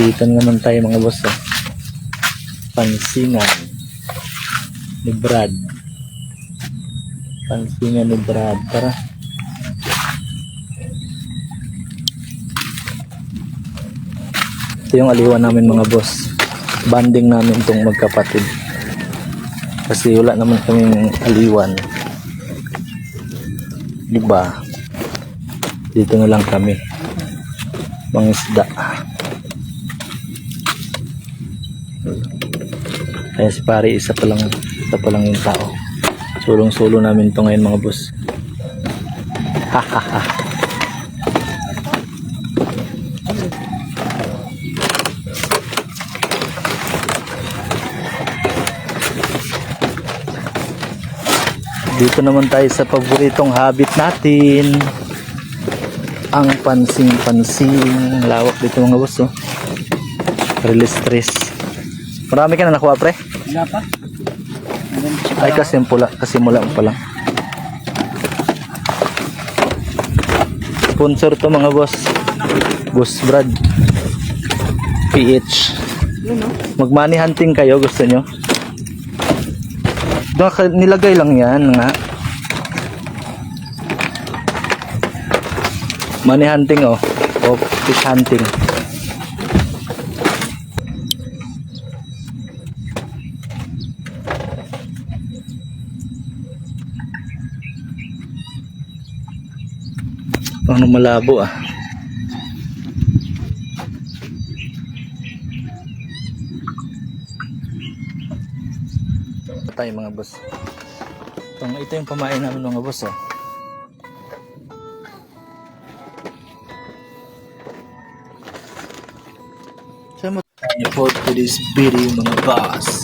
Dito naman tayo mga boss. Pansingan ni Brad. Pansingan ni Brad. Tara. Ito yung aliwan namin mga boss. Banding namin itong magkapatid. Kasi wala naman kaming aliwan. Diba? Dito na lang kami. Mangisda. Kaya si pare isa pa lang yung tao. Sulong-sulo namin ito ngayon mga boss. Hahaha. Dito naman tayo sa paboritong habit natin. Ang pansing-pansing. Lawak dito mga boss, oh. Release stress. Marami ka na nakuha, pre? Wala pa. Ay, kasi pula. Kasi mula pa lang. Sponsor to mga boss. Boss Brad. PH. Mag-money hunting kayo, gusto nyo? Nilagay lang yan nga. Money hunting, oh. O fish hunting. Ano malabo, ah. Tayo mga boss. Ito yung pamain namin mga boss, oh. For today's video mga boss.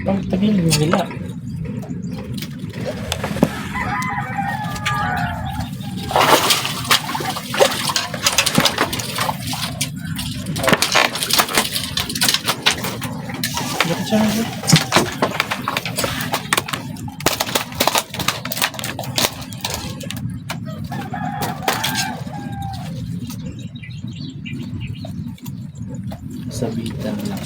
Pag tabi nila. Sabitan lang.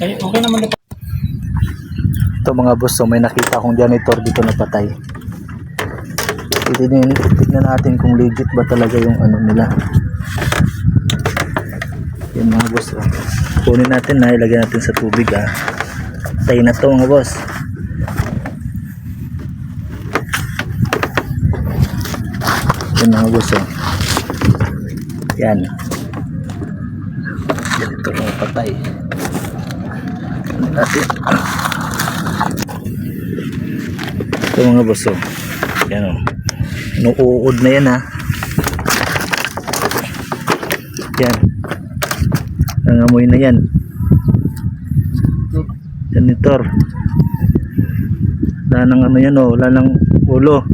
Ay, okay naman ito. Ito mga boss, so may nakita akong janitor dito na patay. Tignan natin kung legit ba talaga yung ano nila. Yan mga boss, oh. Kunin natin na, ilagay natin sa tubig, ah. Patay na to mga boss. Yan mga boss, oh. Yan. Ito mga patay. Natin. Ito mga boss, oh. Yan, oh. Nuuod na yan, ha. Yan. Nangamoy na yan. Janitor. Wala nang ano yan, oh. Wala nang ulo.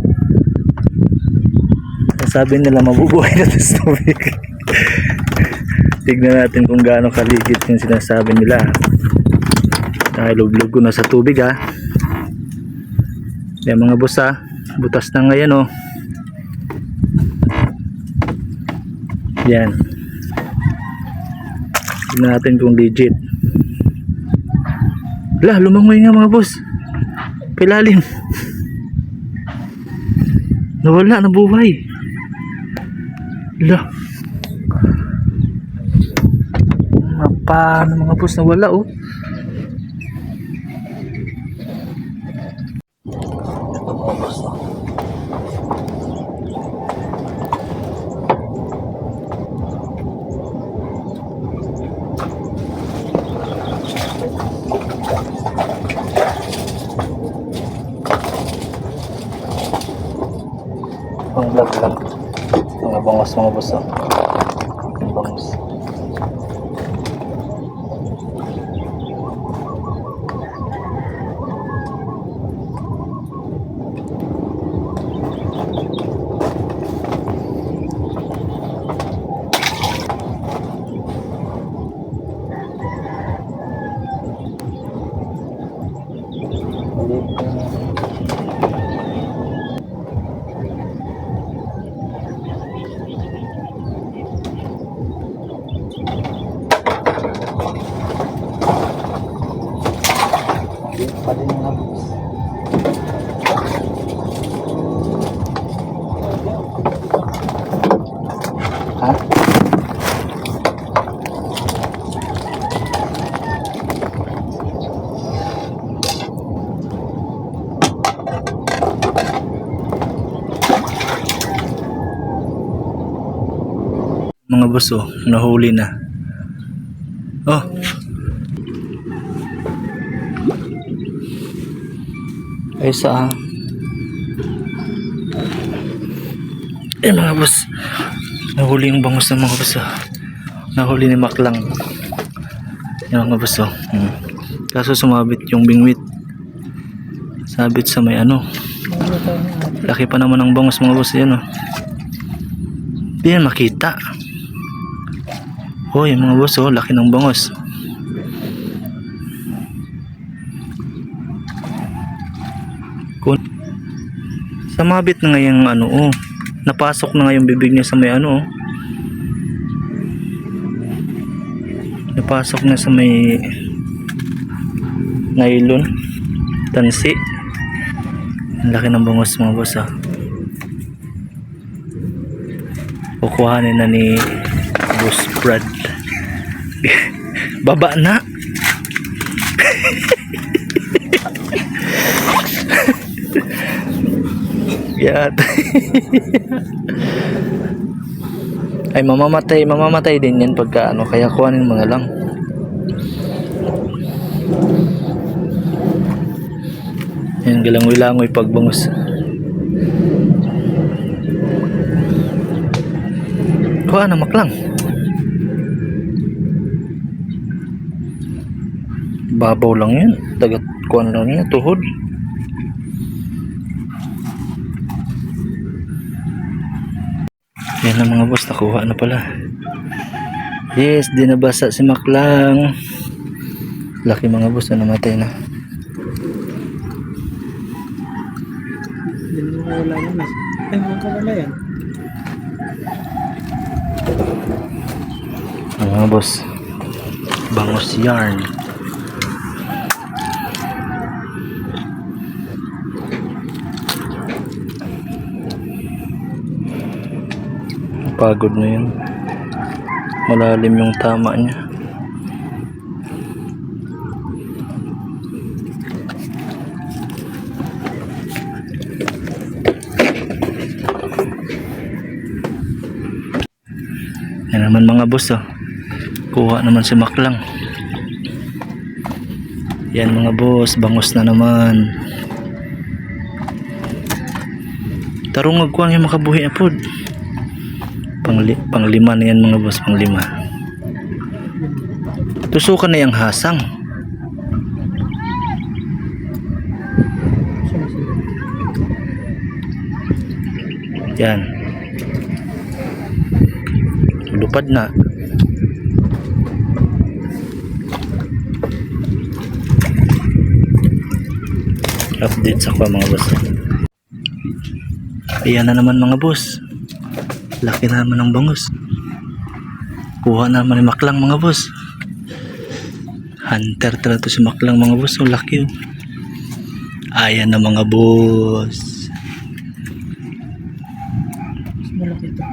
Sabi nila mabubuhay na sa tubig. Tignan natin kung gaano kaligid yung sinasabi nila. Nakalublog ko na sa tubig, ha. Yan mga boss, ha. Butas na ngayon, oh. Yan. Tignan natin kung legit. Wala, lumangoy nga mga boss. Pilalim. Nawala, nabuhay. Wala. Paano mga boss, nawala, oh. Ito mga boss, oh. Ang vlog lang. Mga bangos mga boss, oh. Bangos. Ha? Mga boss, oh, nahuli na. Oh. Ay sa mga boss, nahuli yung bangus ng mga boss, oh. Nahuli ni Maklang yung mga boss, oh. Kaso sumabit yung bingwit, sabit sa may ano. Laki pa naman ng bangus mga boss, yan, oh. Di yan makita. Oh, yung mga boss, oh, laki ng bangus. Sumabit na nga yung ano, oh. Napasok na nga yung bibig niya sa may ano, oh. Napasok na sa may nylon, tansi. Ang laki ng bangus mga boss, ah. Kukuhanin na ni Boss Brad. Baba na. Yat. Ay mamamatay din yan pagka ano, kaya kuhanin mo na lang. Yan, galangoy-langoy pagbangus. Kuha na Maklang. Babaw lang yan, dagat kuhan lang yan, tuhod. Yan na mga boss, nakuha na pala. Yes, di nabasa si Maklang. Laki mga boss na namatay na. Hindi mo kawala yan. Ay, mo kawala yan. Mga boss, bangus yarn. Pagod na yun, malalim yung tama niya. Yan naman mga boss, oh. Kuha naman si Maklang. Yan mga boss, bangus na naman. Tarong agkuhan yung makabuhi na pod. Panglima na yan mga boss, panglima. Tusukan na yung hasang. Yan. Lupad na. Update sa mga boss. Ayan na naman mga boss. Laki na naman ng bangus. Kuha na naman ni Maklang mga boss. Hunter talaga to si Maklang mga boss. So laki, oh. Ayan na mga boss. Malaki ito.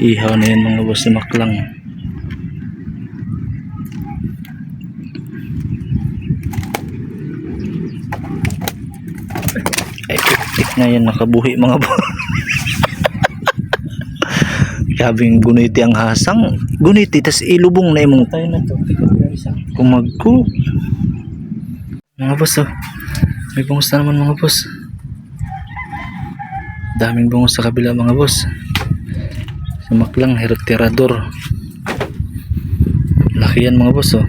Ihaw na yan mga boss ni Maklang. Ay putik na yan, nakabuhi mga boss. Kabing guniti ang hasang. Guniti tas ilubong na imong Tayo na to. Ikaw yung isa. kumagko. Mga boss, oh. May bangus na naman mga boss. Daming bangus sa kabila mga boss. Sa Maklang tirador. Laki yan mga boss, oh.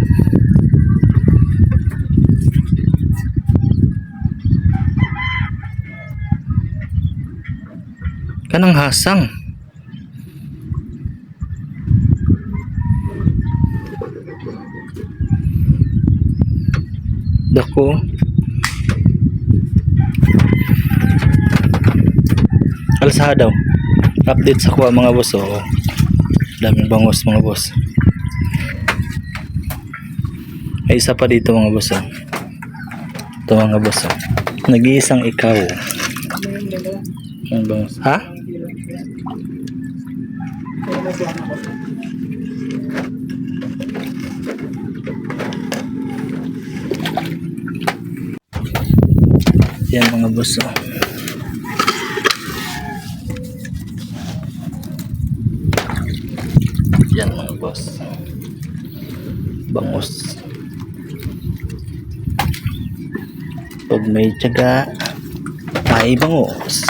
Kanang hasang. Dako. Alsa daw. Update sa kuha mga boss, oh. Daming bangus mga boss. May isa pa dito mga boss, oh. Ito mga boss. Oh. Nag-iisang ikaw. Ano yung dalawa? Ang bangus. Ha? Kaya nasuhan ako. Yan mga boss. Oh. Yan mga boss. Bangus. Pag may tiyaga, may bangus.